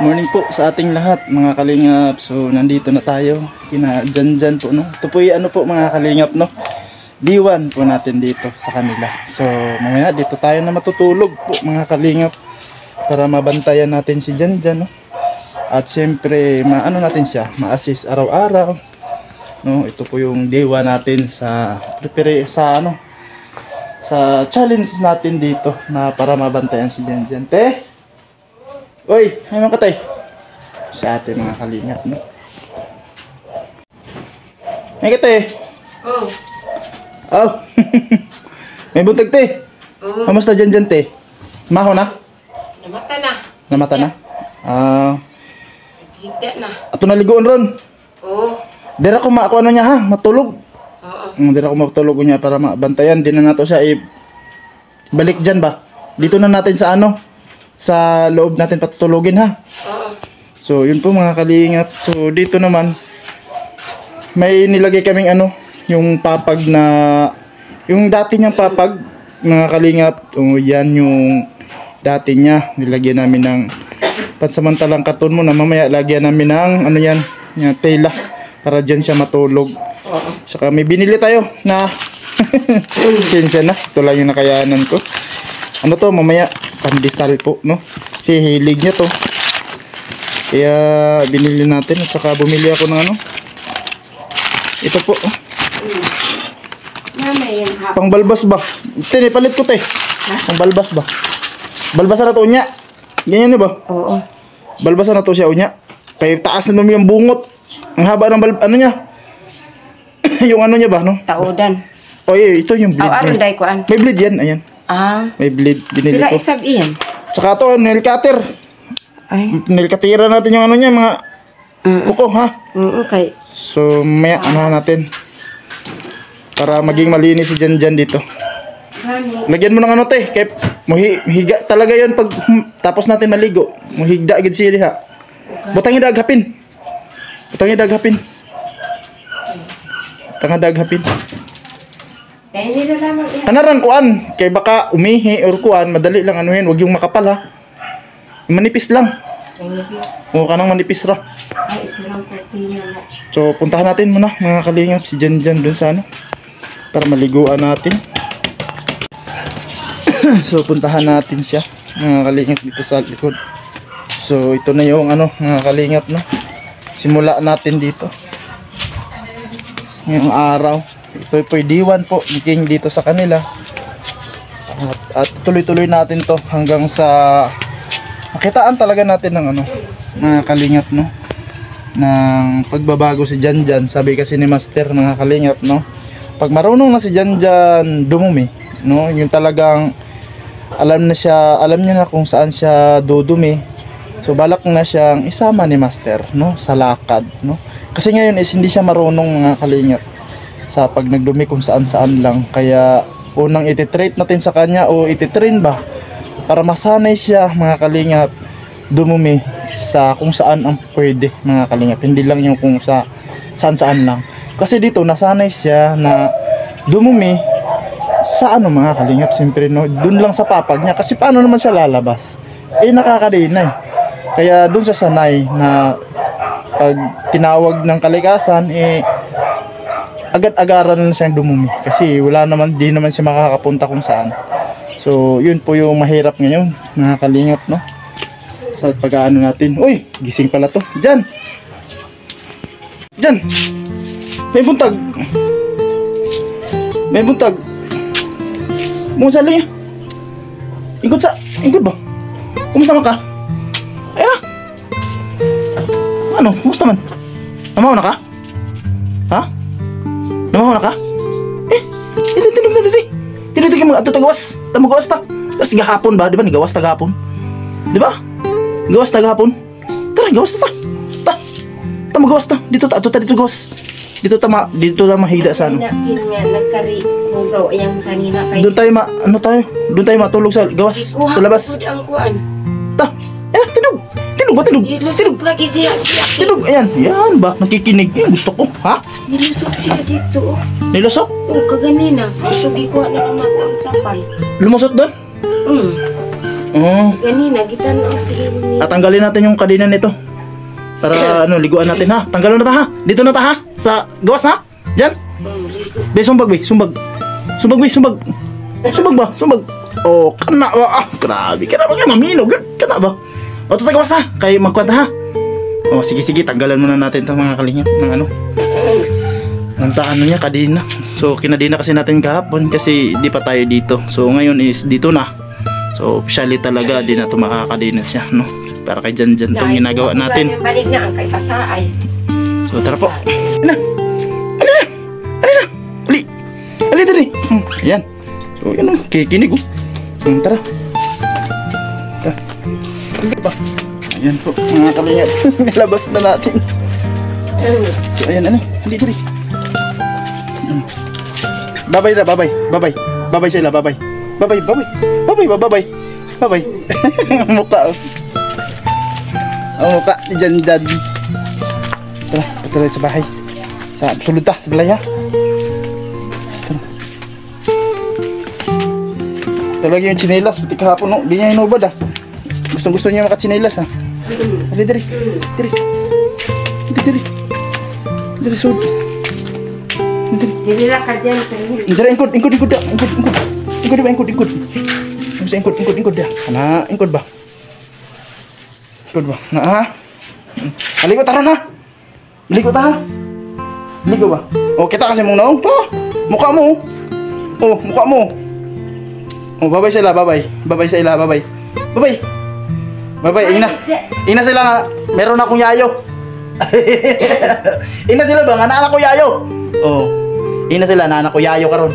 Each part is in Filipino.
Morning po sa ating lahat mga kalingap. So nandito na tayo kina Janjan po, no. Ito po yung ano po mga kalingap, no. D1 po natin dito sa kanila. So mamaya dito tayo na matutulog po mga kalingap para mabantayan natin si Janjan, no. At siyempre maano natin siya, ma-assist araw-araw, no. Ito po yung day 1 natin sa prepare sa ano, sa challenge natin dito na para mabantayan si Janjan. Te, oy, ay mga katay. Sa ating mga kalingap, no? Ay katay. Oh. Oh. May buntag, te. Oh. Kamusta dyan, te? Maho na? Namata na. Namata na? Higda na. Ato naligoon ron. Oh. Dira ko ako ano niya ha, matulog. Oo. Dira ko matulog niya para mabantayan. Di na nato siya balik dyan ba? Dito na natin sa ano? Sa loob natin patutulogin ha. Oo. So yun po mga kalingap. So dito naman may nilagay kaming ano, yung papag na yung dati niyang papag mga kalingap. Yan yung dati niya. Nilagyan namin ng pansamantalang karton mo na mamaya lagyan namin ng ano yan, yung tela para dyan siya matulog. Saka may binili tayo na sinsya na. Ito lang yung nakayanan ko. Ano to mamaya pandesal po, no? Kasi hilig niya to. Kaya binili natin at saka bumili ako ng ano. Ito po. Mamay yung hap. Pangbalbas ba? Tini palit ko te. Pangbalbas ba? Balbasan na to unya. Ganyan na ba? Oo. Balbasan na to siya unya. Kaya taas na naman yung bungot. Ang haba ng ano niya. Yung ano niya ba, no? Taudan. Oh, ito yung bleed Aw, aron niya. day ko an. May bleed yan, ayan. May bleed, binili Pila ko. isab iyan. Tsaka to, nail cutter. Ay. Nail cutter natin yung ano niya, mga kuko, ha? Okay. So, may ano natin. Para maging malinis si Janjan dito. Gani. Lagyan mo ng ano, te. Kaya higa talaga yon pag tapos natin maligo. Muhigda agad siya diha. Butang daghapin. Butang daghapin. Butang daghapin. Kaya nila lamang iyan. Kanarang kuan, kay baka umihi or kuan, madali lang anuhin, wag yung makapal ha. Manipis lang. Manipis. O kanang manipis ra. Ay, ito lang kortina na. So puntahan natin muna mga kalingap si Janjan dun sa ano para maliguan natin. So puntahan natin siya mga kalingap dito sa likod. So ito na yung ano mga kalingap, no. Simula natin dito. Ngayong araw. Ito po yung D1 po, meeting dito sa kanila. At tuloy-tuloy natin to hanggang sa makitaan talaga natin ng ano, mga kalingap, no, ng pagbabago si Janjan. Sabi kasi ni Master mga kalingap, no, pag marunong na si Janjan dumumi, no, yung talagang alam niya na kung saan siya dudumi. So balak na siyang isama ni Master, no, sa lakad, no. Kasi ngayon is hindi siya marunong mga kalingap sa pag nagdumi kung saan-saan lang. Kaya unang ititrate natin sa kanya o ititrain ba para masanay siya mga kalingap dumumi sa kung saan ang pwede mga kalingap. Hindi lang yung kung saan-saan lang. Kasi dito nasanay siya na dumumi sa ano mga kalingap, siyempre, no, dun lang sa papag niya. Kasi paano naman siya lalabas? Nakakadinay. Kaya dun sa sanay na pag tinawag ng kalikasan agad-agaran na siyang dumumi kasi wala naman, di naman siya makakapunta kung saan. So yun po yung mahirap ngayon mga kalingap, no, sa pag-aano natin. Uy, gising pala to. Jan, may buntag, Musa lang yan. Ingkod ba? Kumusta ka? Ay na. Ano, kumusta man? Namaw na ka? Ha? Namaw na ka? Tinog na dito. Tinog yung mga ato tagawas. Tamagawas ta. Tapos gahapon ba? Di ba? Nigawas tagahapon. Di ba? Gawas tagahapon. Tara, gawas ta. Tamagawas ta. Dito ta. Ato ta dito gawas. Dito ta mahida sa ano. Nakin nga nagkari hugaw ayang sanina kay. Doon tayo matulog sa gawas. Sa labas. Ang kuan. Ta. Tinog. Tinog ba? Tinog. Nilusot lagi diya siya. Tinog. Ayan. Yan ba? Nakikinig. Yan gusto ko. Ha? Nilusot siya dito. Nilusot? O kaganina. Gusto gikuha na naman ko ang trapal. Lumusot doon? Oh. Ganina, kita na sige ni. At tanggalin natin yung kadena nito. Para ano, liguan natin ha. Tanggalin na ta ha. Dito na ta ha. Sa gawas ha. Diyan. Be, sumbag be. Sumbag. Sumbag be, sumbag. Sumbag ba? Sumbag. Oh, kana ba? Ah, grabe. Kana ba kayo maminog? Kana ba? O, ito gawas ha. Kaya magkwanta ha. Oh, sige, sige. Tanggalan muna natin itong mga kalingap ng ano. Ng ano niya, kadena. So, kinadena kasi natin kahapon kasi di pa tayo dito. So, ngayon is dito na. So, officially talaga, di na ito makakadena siya, no? Para kay Jan Jan itong ginagawa natin. Balik na ang kay Pasaay. So, tara po. Alina! Alina! Alina! Ali! Ali, dali! Ayan. So, yan o. Kikinig o. Tara. Tara. Ali pa. Ayan po, mga kalingap. Nilabas na natin. So, ayan, ano? Ali, dali. Babay na, babay. Babay. Babay sila, babay. Babay, babay. Babay, babay. Babay. Ang mukha, oh. Ang mukha ni Jan Jan. Tara, patuloy sa bahay. Sulod ta, sa balay ha. Tara. Talaga yung chinelas, pati kahapon no. Di niya hinubad ah. Gusto niya makachinelas ha. Dali, dali. Dali. Dali, dali. Dali, sud. Dili ra ka dyan. Dali, ingkod da. Ingkod ba, ingkod. Bisa ingkod dah. Kana, ingkod ba? Ingkod ba? Na ha? Aligo taron ha. Ligo ta ha. Ligo ba? Oh, kita kasi mong naong. To. Mukha mo. Oh, mukha mo. Oh, babay sila, babay. Babay sa ila, babay. Babay. Babay, ina. Ina sila nga. Meron akong yayo. Ina sila ba? Nga naanak ko yayo. Oh. Ina sila, naanak ko yayo karon.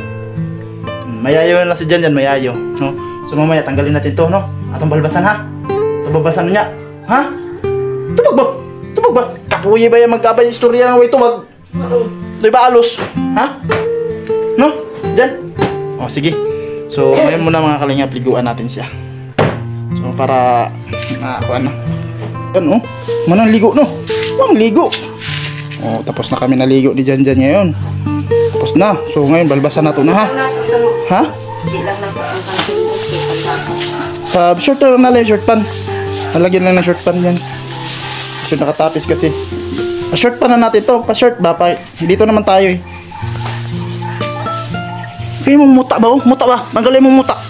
Mayayo na si Jan Jan, mayayo, no? So mamaya tanggalin natin to, no? Atong balbasan ha. Atong balbasan niya. Ha? Tubag ba? Tubag ba? Kapuyi ba yung magkabay istorya ng way tubag? Di ba alos? Ha? No? Jan? Oh, sige. So, ngayon muna mga kalingap, liguan natin siya. So, para kuan na. Yan, oh. Manang ligo, no? Mang ligo. Oh, tapos na kami naligo ni Jan Jan ngayon. Tapos na. So, ngayon balbasan na to na ha. Ha? Di lang na ang kanto. Short lang na lang yung short pan. Nalagyan lang ng short pan yan. So, nakatapis kasi. Pa-short pan na natin to. Pa-short ba? Dito naman tayo eh. Kaya mo muta ba? Oh? Muta ba? Tanggalin mo muta.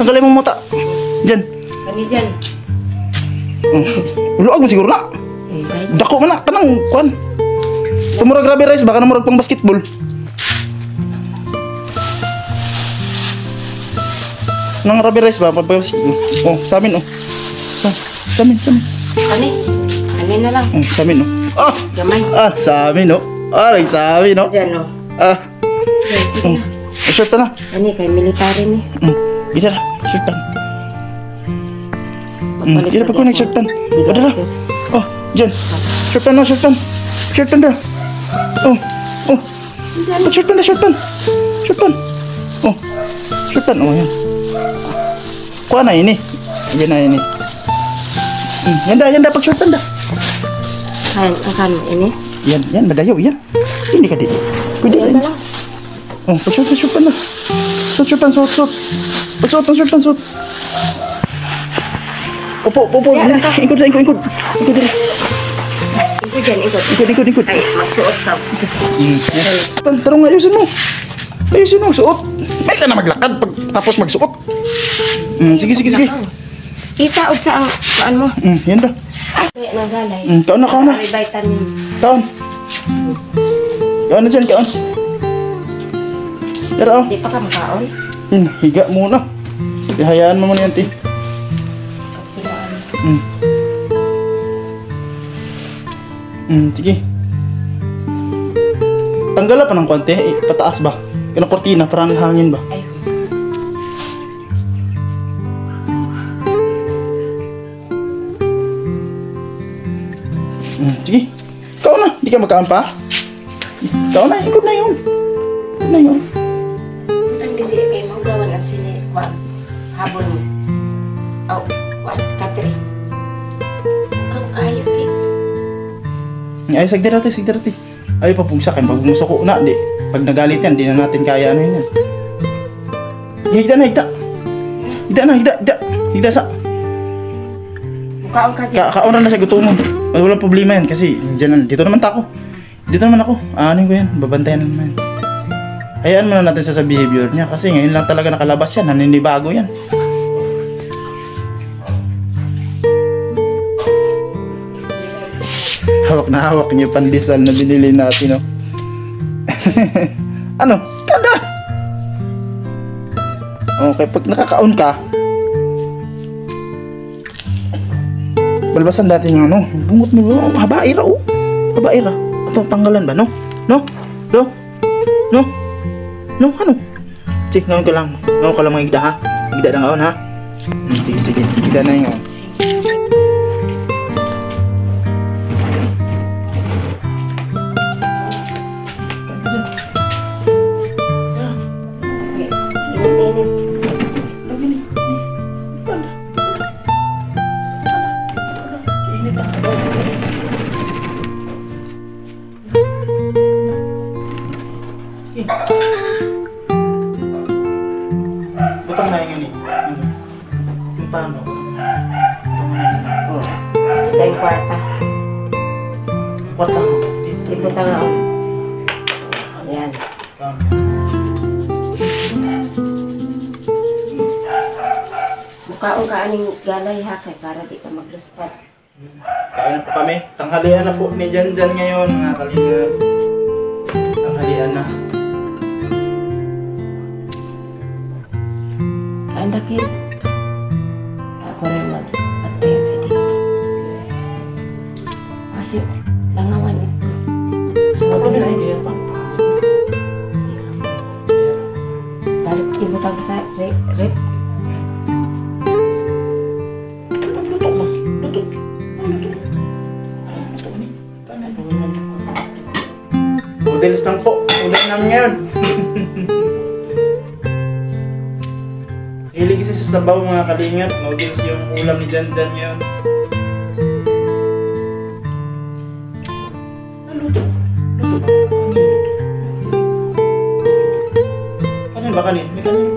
Tanggalin mo muta. Diyan. Kani dyan. Luag mo siguro na. Dako man na. Kanang kuan. Tumurag rubber rice. Baka namurag pang basketball. Nang rubber rice ba? Oh, sa amin oh. Sa amin. Kani? Kani na lang. Oh, sa amin oh. Ah! Gamay. Ah, sa amin oh. Aray, sa amin oh. Dyan o. Ah. Sige na. Short pa na. Kani kay military ni. Ida na. Short pan. Ida pa ko na short pan. Ida na. Oh, dyan. Short pan na, short pan. Short pan na. Oh. Short pan na, short pan. Short pan. Oh. Short pan. Oh, yan. Kuha na ini. Yan na ini. Yan da. Pag short pan da. Kan ini. Yan, madayaw, yan. Hindi ka di. Pwede yan. Oh, pag short pan na. Short pan, suot. Pag suot ng short pan, suot. Opo. Yan. Ikot diri. Iko dyan, ikot. Ikot. Ay, magsuot ka. Pan, tarong ayusin mo. Ayusin mo, suot. May ka na maglakad pag tapos magsuot. Sige. Itaod sa ang saan mo. Yan da. Kaya nagalay. Kaon na. May vitamin. Kaon na dyan, kaon. Tara, oh. Di pa ka makaon. Higa muna. Ihayaan mo muna yan, ti. Sige. Tanggala pa ng konti. Pataas ba? Kaya kortina, parang hangin ba? Ay. Sige. Ikaw na. Di ka magkaan pa? Ikaw na. Ikot na yun. Ang dili kay mo gawan ang sini. Habon mo. Oh, katri. Kang kayo ti. Ay, sagdirati. Ay, papugsakan. Pag bumusuko na, di. Pag nagalit yan, di na natin kaya ano yun. Higda na. higdasa. Mukaon ka dyan. Kauna na siya gutomon. Walang problema yan kasi dito naman ako. Dito naman ako. Aanin ko yan. Babantayan na naman yan. Hayaan muna natin sa behavior niya kasi ngayon lang talaga nakalabas yan. Naninibago yan. Hawak na hawak niya yung pandesal na binili natin, no? Ano? Ganda! Okay, pag nakakaon ka, balbasan dati yung ano, bungot mo, oh, habaira, oh. Habaira. Ito, tanggalan ba, no? No? No? No? No? Ano? Sige, ngawin ka lang mga igda, ha? Igda na ngaon, ha? Sige, sige. Igda na yung ngaon. Butang na yung yun eh. Yung paano? Sa yung kwarta. Kwarta mo. Ibuta nga ako. Ayan. Mukaon ka aning galay ha kay para di ka magluspat. Kain na po kami. Tanghalian na po ni Jan ngayon, mga kalingap. Tanghalian na. Kain dakit. Ako rin mag-atayan sa dito. Kasi langawan ito. Ano na idea pa? Balik ibuta ko sa rep. Luto mo. Luto. Noodles lang po. Ulam namin ngayon. Hilig kasi sa sabaw, mga kalingap. Noodles yung ulam ni Jan ngayon. Luto. Luto ba? Kanin ba kanin? May kanin.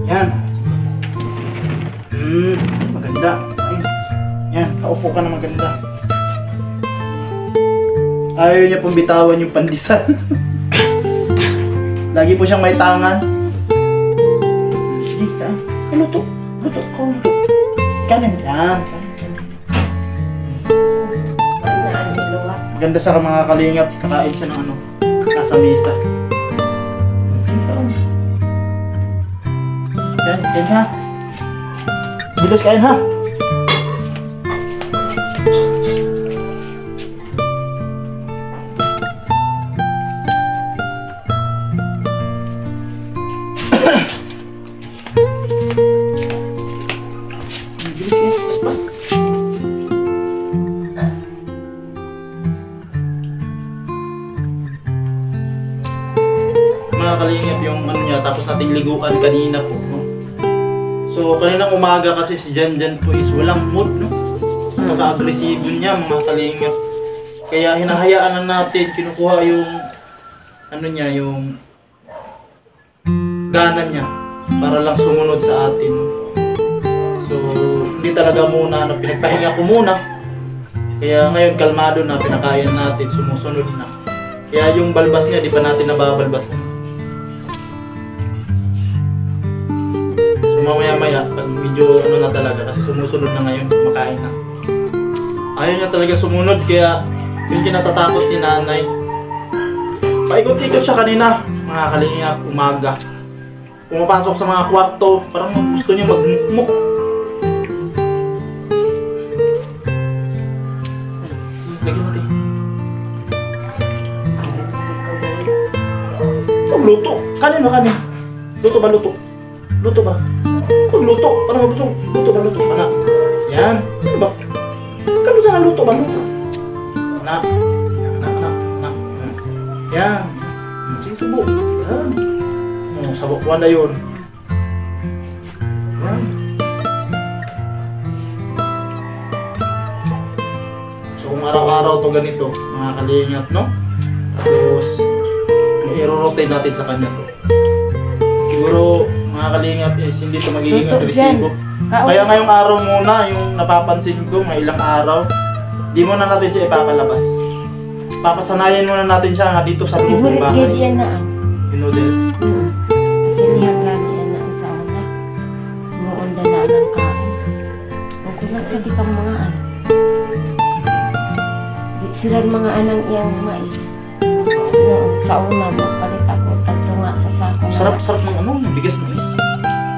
Yan. Maganda. Ay. Yan, kaupo ka na maganda. Ayaw niya pong bitawan yung pandesal. Lagi po siyang may tangan. Sige ka. Luto. Luto. Luto. Kanin. Yan. Maganda sa mga kalingap. Kakain siya ng ano. Nasa mesa. Yan. Yan ha. Bilis kain ha. Bilis kain. Pas-pas. Mga kalingap yung ano niya, tapos nating liguan kanina po, no? So kaninang umaga kasi si Jan po is walang mood, no? Napaka-agresibo niya, mga kalingap. Kaya hinahayaan na natin, kinukuha yung ano niya, yung gana niya para lang sumunod sa atin, no? So hindi talaga muna, no? Pinagpahinga ko muna. Kaya ngayon kalmado na, pinakain natin, sumusunod na. Kaya yung balbas niya, di pa natin nababalbasan. Mamaya-maya, pag medyo ano na talaga, kasi sumusunod na ngayon, kumakain na. Ayaw niya talaga sumunod, kaya yung kinatatakot ni nanay. Paikot-ikot siya kanina, mga kalingap, umaga. Pumapasok sa mga kwarto, parang gusto niya magmukmuk. Lagyan natin. Luto. Kanin ba kanin? Luto ba luto? Luto ba? Luto. Parang mabusog. Luto ba luto? Anak. Yan. Ano ba? Kano sana luto ba luto? Anak. Anak. Yan. Sige, subo. Yan. Oh, sabok wala yun. Yan. So kung araw-araw to ganito, mga kalingap, no? Tapos, i-rotate natin sa kanya to. Siguro, mga kalingap, hindi to magiging Luto agresibo. Kaya ngayong araw muna, yung napapansin ko, may ilang araw, di muna natin siya ipapalabas. Papasanayan muna natin siya nga dito sa loob ng bahay. Ibulit yan na. Yung noodles. Kasi nihanggan yan na ang sauna. Muunda na ng kain. Huwag ko lang sa di kang mga ano. Di sila mga anang iyang mais. Sauna, magpalit ako. Tatlo nga sa sako. Sarap-sarap ng ano, yung bigas mais.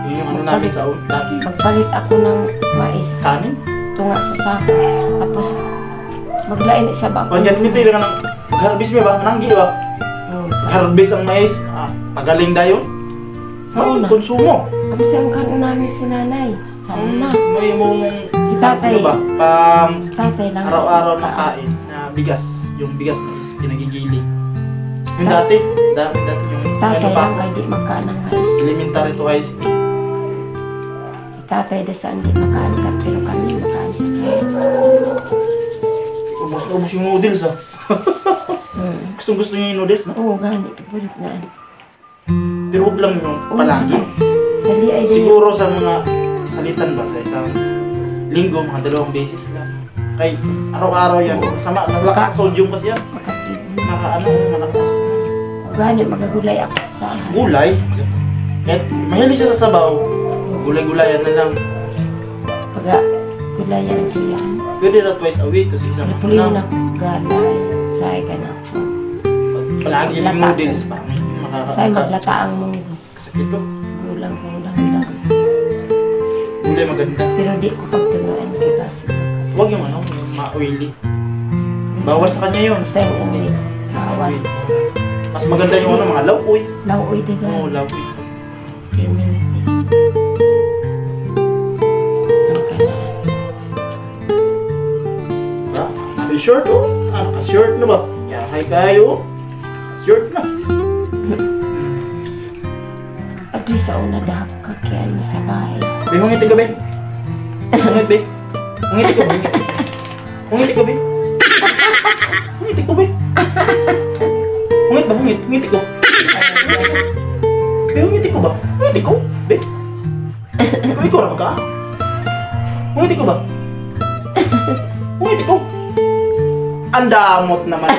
Yun yung ano namin sa dati. Magpalit ako ng mais. Kanin? Tunga sa sako. Tapos, maglain sa bako. Panyan nito yung ng mag-harvest mo ba? Mananggi ba? Harvest ang mais. Pagaling dayon. Sauna. May konsumo. Ano siyang kanon namin si nanay? Sauna. May mong Si tatay. ano ba? Pang Si tatay lang. araw-araw na kain na bigas. Yung bigas mais, pinagigiling. Yung dati yung Tatay ano pa, lang kay di makaan ng mais. elementary to high school. Si tatay da saan di makaan ka, pero kami makaan sa kaya. Ubus yung noodles Gustong-gusto niya yung noodles, no? Oo, gani. Bulit na. Pero huwag lang yung palagi. Dali ay di. Siguro sa mga salitan ba, sa isang linggo, mga 2 beses lang. Kay araw-araw yan. Sama, naglakas sa sodium kasi yan. Makatid. Malakas. Gani, magagulay ako sa Gulay. Kahit mahilig siya sa sabaw, gulay-gulayan na lang. pagka gulay ang kiyan. Pwede na twice a week, kasi isang Napuliw na galay. Say ka na. palagi yung noodles pa. Say maglata ang munggos. Sakit ko. Gulang. Gulay maganda. Pero di ko pagtunuan ko kasi. Huwag yung ano, yung ma-oily. Bawal sa kanya yun. Basta yung uwi. Bawal. Mas maganda yung ano, mga laukoy. Lauoy di Oo, gani. laukoy. Immunity. Ang kanaan. Ha? Short oh. Naka-short na ba? Yahay kayo. Short na. Adi sa una dahap ka kaya mo sa bahay. Be, hungit ka, be. Hungit, be. Hungit ka, be. Hungit ka, be. Hungit ko, be. Hungit ba? Hungit ko. Be, hungit ko ba? Hungit ko, be. Ikaw na ka? Hungit ko ba? Hungit ko. Ang damot naman.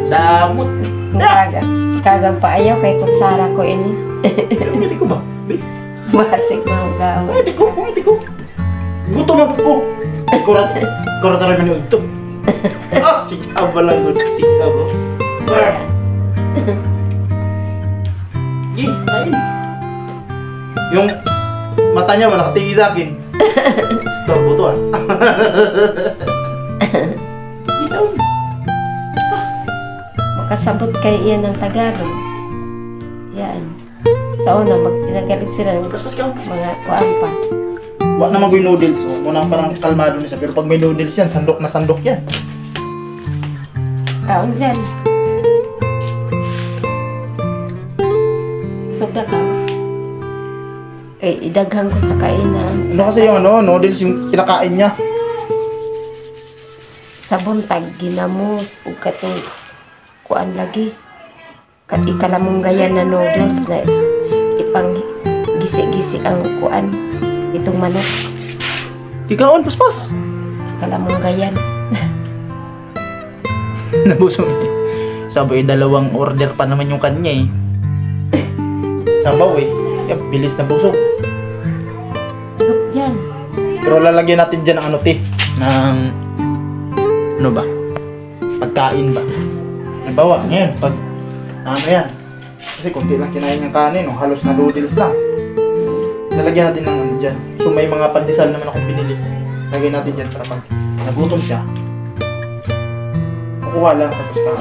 Damot. Kagang pa ayaw kay kutsara ko ini. Hungit ko ba? Be. Basig mga gawa. Hungit ko. Gutom na po ko. Kurat na rin ito. Sikaw ba lang yun? Sikaw ba? Kain. Yung mata niya wala nakatingin sa akin. Storbo to Ikaw. Makasabot kay iyan ng Tagalog. Yan. Sa una, magtinagalig sila ng Paspas ka. mga kuwan pa. Wala naman ko yung noodles. Muna parang kalmado na siya. Pero pag may noodles yan, sandok na sandok yan. Kaon dyan. Sobra ka. Kay idaghan ko sa kainan. Ano kasi yung ano, noodles yung kinakain niya. Sa buntag, ginamos, o katong kuan lagi. Ikalamong gayan na noodles na ipang gisi-gisi ang kuan. Itong manok. Ikaon, paspas. Ikalamong gayan. Nabusong eh. Sabi, 2 order pa naman yung kanya eh. Sabaw eh. Bilis na busog. Huwag dyan. Pero lalagyan natin dyan ng ano te. Ng ano ba? Pagkain ba? Halimbawa, ngayon, pag ano yan. Kasi konti lang kinain yung kanin, halos na noodles lang. Lalagyan natin ng ano dyan. So may mga pandesal naman akong pinili. Lagyan natin dyan para pag nagutom siya. Kukuha lang tapos ka.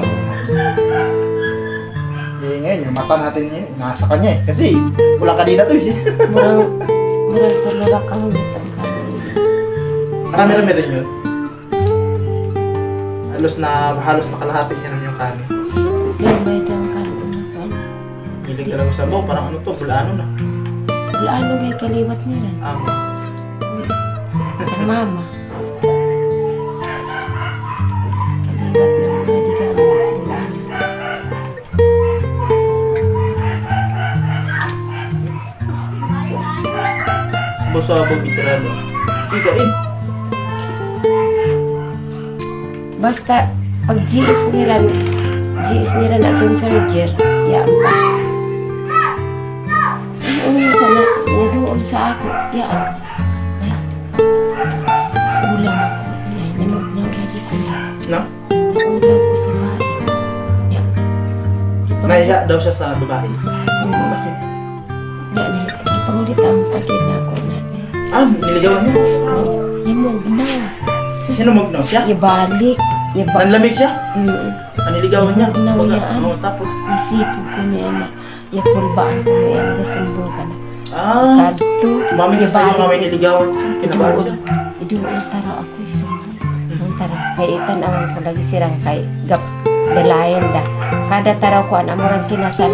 Eh ngayon, yung mata natin yun, nasa kanya eh. Kasi wala kanina to eh. Murang tulura ka ulit ang kanin. Marami-rami rin yun. Halos na kalahati niya naman yung kanin. gamay daw kan ano. Hilig talaga sa sabaw. Parang ano to, bulano na. Wala ano kay kaliwat nila. Sa mama. Kaliwat na mga di gamay. Wala ano. Sabog itirado. Igain. Basta pag GS niran atong third year, yaan pa. Ano sana, naduol sa ako, yaan. Ay, ulam ako. Ay, namugnaw lagi ko na. No? Naulam ko sa bahay. Yan. Nahiya daw siya sa babae. Bakit? Yan, ipangulit ang pagid na ako na. Niligawan niya. Yan mugnaw. Sino magno siya? Ibalik. Nanlamig siya? Niligawan niya. Mugnaw yan. Tapos? Isipog ko niya na. Yapulbaan ko niya na nasumbong ka na. Kadto. Mami sa sayo nga may niligawan siya. Kinabahan siya. Idoon taro ako isuman. Ang taro. Kay itan ang ko lagi sirang kay gap dalayan da. Kada taraw ko ang amurang kinasal.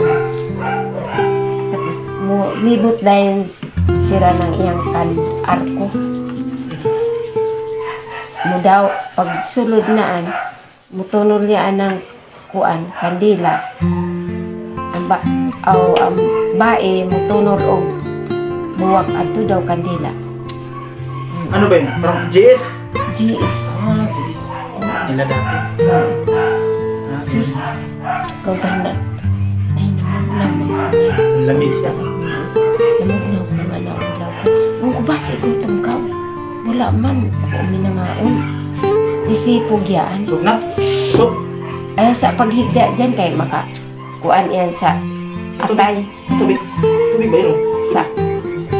Tapos mo libot dahil sira ng iyang kan arko. Mo daw pag sulod naan mutunol niya ng kuan kandila. Ang bae mutunol og buwak adto daw kandila. Ano ba yun? Parang JS? GS. JS. Nila dati. Sus. Gawin ay namugnaw. Lamig siya. Namugnaw ko nga na ulaw ko. Kung kubasi ko itong kaw. Wala man. Ako uminangaon. Isipog yan. Sug na? Sug? Ay sa paghigda dyan kay maka kuan yan sa atay. Tubig. Tubig ba yun? Sa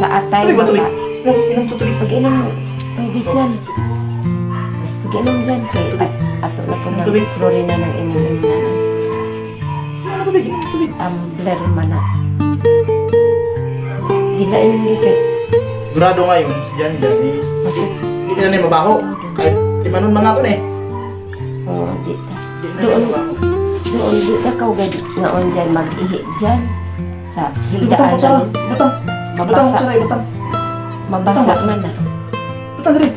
atay. Tubig ba tubig? Inom to tubig. Pag inom tubig dyan. Pag inom dyan kay ato na po na Tubig. florina ng imong na. Tubig. Tubig. Blur man na. Gilain mo kay Grado nga yun. Si Jan is masuk. hindi na niya mabaho. Kahit timanon man natin eh. Oo, di ta. Hindi na niya mabaho. Doon di ta kau gad ngaon dyan mag-ihi dyan sa Butang higdaan kutsara. namin. Butang. Butang kutsara. Butang. Mabasa man na. Butang rin.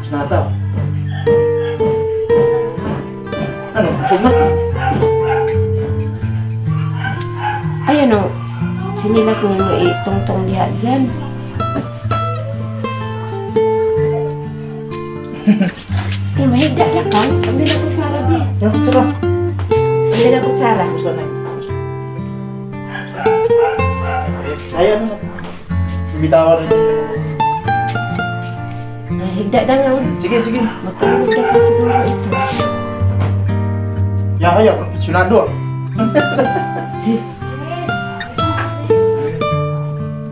Sinata. Ano? Sug na? Ayan o. Sinilas ni mo itong diha dyan. Eh, mahigda na ka. Ambil na kutsara, be. Ano kutsara? Ambil na kutsara. Gusto na yun. Kaya ano na. Bibitawan rin yun. Mahigda na nga. Sige, sige. Matulog na kasi siguro ito. Kaya, profesionado ah.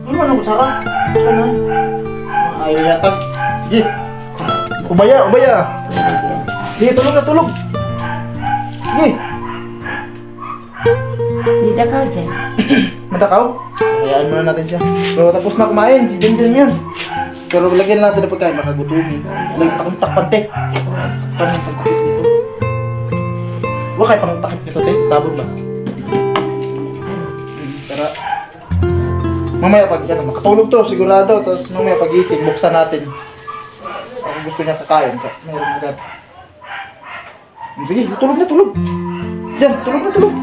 Ano man ang kutsara? Gusto na. Ayaw yatag. Sige. Ubaya, ubaya. Sige, tulog na, tulog. Sige. Di na ka dyan. Madakaw? Hayaan muna natin siya. So, tapos na kumain. Si Jan yan. Pero lagyan natin ng pagkain. Makagutumin. Lagyan akong takpante. Paano yung pagtakip dito? Huwag kayo pang takip nito, te. Tabon ba? Para mamaya pag ano, makatulog to, sigurado. Tapos mamaya pag-isip, buksan natin. Kung gusto niya kakain, meron agad. Sige, tulog na, tulog. Diyan, tulog na, tulog.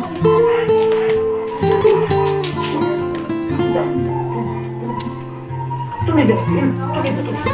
Tuloy ba? Tuloy ba? Tuloy ba?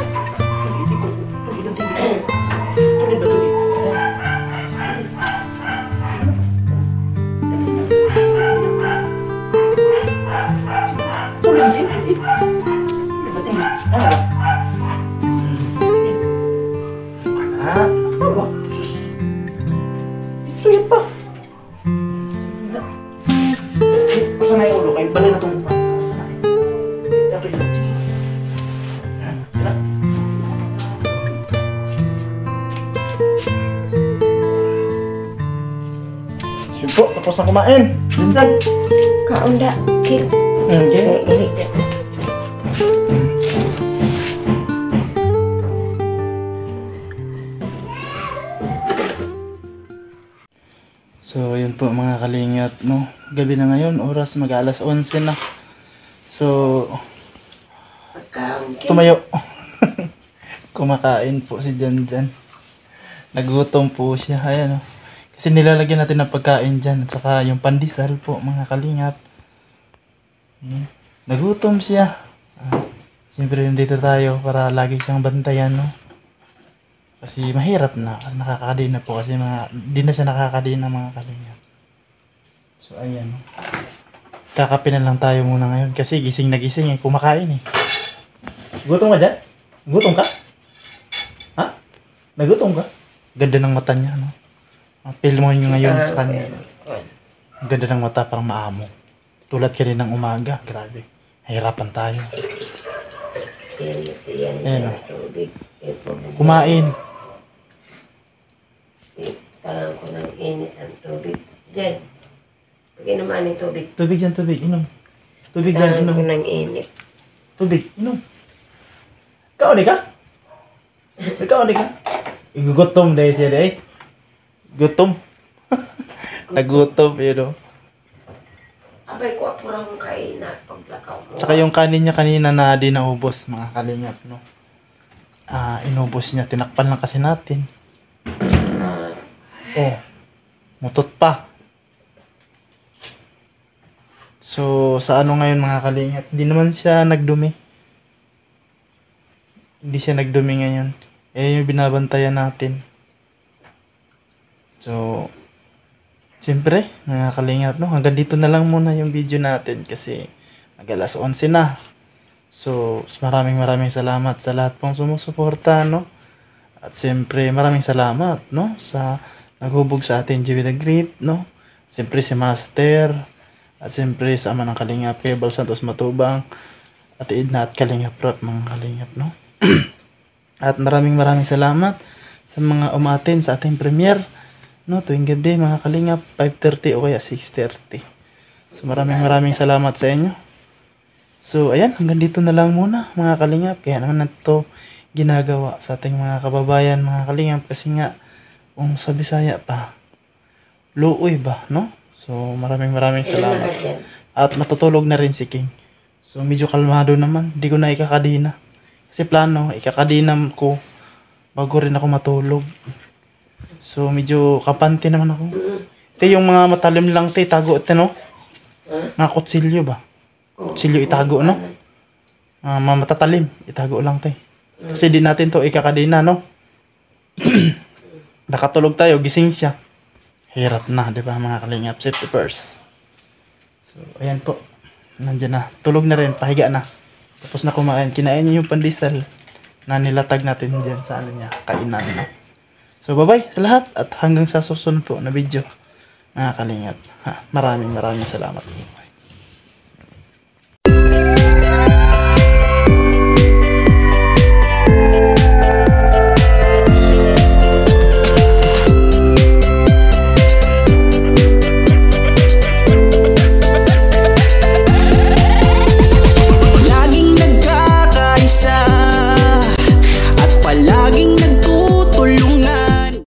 Tuloy ba? Siyempre, tapos na kumain. Lindan. Kaunda. Kil. Okay. po mga kalingap, no? Gabi na ngayon, oras mag-alas 11 na. So, tumayo. Kumakain po si Janjan. Nagutom po siya. Ayan, oh. Kasi nilalagyan natin ng pagkain dyan. At saka yung pandesal po mga kalingap. Nagutom siya. Siyempre dito tayo para lagi siyang bantayan, no? Kasi mahirap na, nakakadina po kasi di na siya nakakadina mga kalingap. So ayan. Kakape na lang tayo muna ngayon kasi gising na gising eh, kumakain eh. Gutom ka dyan? Gutom ka? Ha? Nagutom ka? Ganda ng mata niya, no? Feel mo nyo ngayon sa kanya. Ganda ng mata, parang maamo. Tulad ka rin ng umaga, grabe. Hirapan tayo. Ayan o. Kumain. Talang ko ng init ang tubig. Diyan. Pag-inumaan ng tubig. Tubig dyan, tubig. Inom. Tubig dyan, Talang inom. ko ng init. Tubig, inom. Kaon ka? Kaon ka? Igugutom dahil siya dahil. Gutom. Nagutom, yun o. Abay ko apura kong kain na paglakaw mo. Tsaka yung kanin niya kanina na di naubos, mga kalingap, no? Inubos niya. Tinakpan lang kasi natin. Oh. Mutot pa. So, sa ano ngayon mga kalingap? Hindi naman siya nagdumi. Hindi siya nagdumi ngayon. Yung binabantayan natin. So, siyempre, mga kalingap, no? Hanggang dito na lang muna yung video natin kasi mag-alas 11 na. So, maraming salamat sa lahat pong sumusuporta, no? At siyempre, maraming salamat, no? Sa naghubog sa atin, Jimmy the Great, no? Siyempre si Master. At siyempre sa ama ng Kalingap, Bal Santos Matubang. At Edna at Kalingap Rap, mga kalingap, no? At maraming salamat sa mga umatin sa ating premiere, no? Tuwing gabi, mga kalingap, 5:30 o kaya 6:30. So maraming salamat sa inyo. So ayan, hanggang dito na lang muna mga kalingap. Kaya naman nato ginagawa sa ating mga kababayan, mga kalingap, kasi nga kung sa Bisaya pa luoy ba, no? So maraming salamat. At matutulog na rin si King. So medyo kalmado naman, di ko na ikakadina. Kasi plano, ikakadina ko bago rin ako matulog. So medyo kapante naman ako. Te, yung mga matalim lang te, tago ito, no? Mga kutsilyo ba? Kutsilyo itago, no? Mga matatalim, itago lang te. Kasi di natin to ikakadina, no? Nakatulog tayo, gising siya. Hirap na, di ba mga kalingap? Safety first. So ayan po. Nandiyan na. Tulog na rin, pahiga na. Tapos na kumain. Kinain niya yung pandesal na nilatag natin dyan sa ano niya, kainan, no? So bye-bye sa lahat at hanggang sa susunod po na video mga kalingap. Maraming salamat.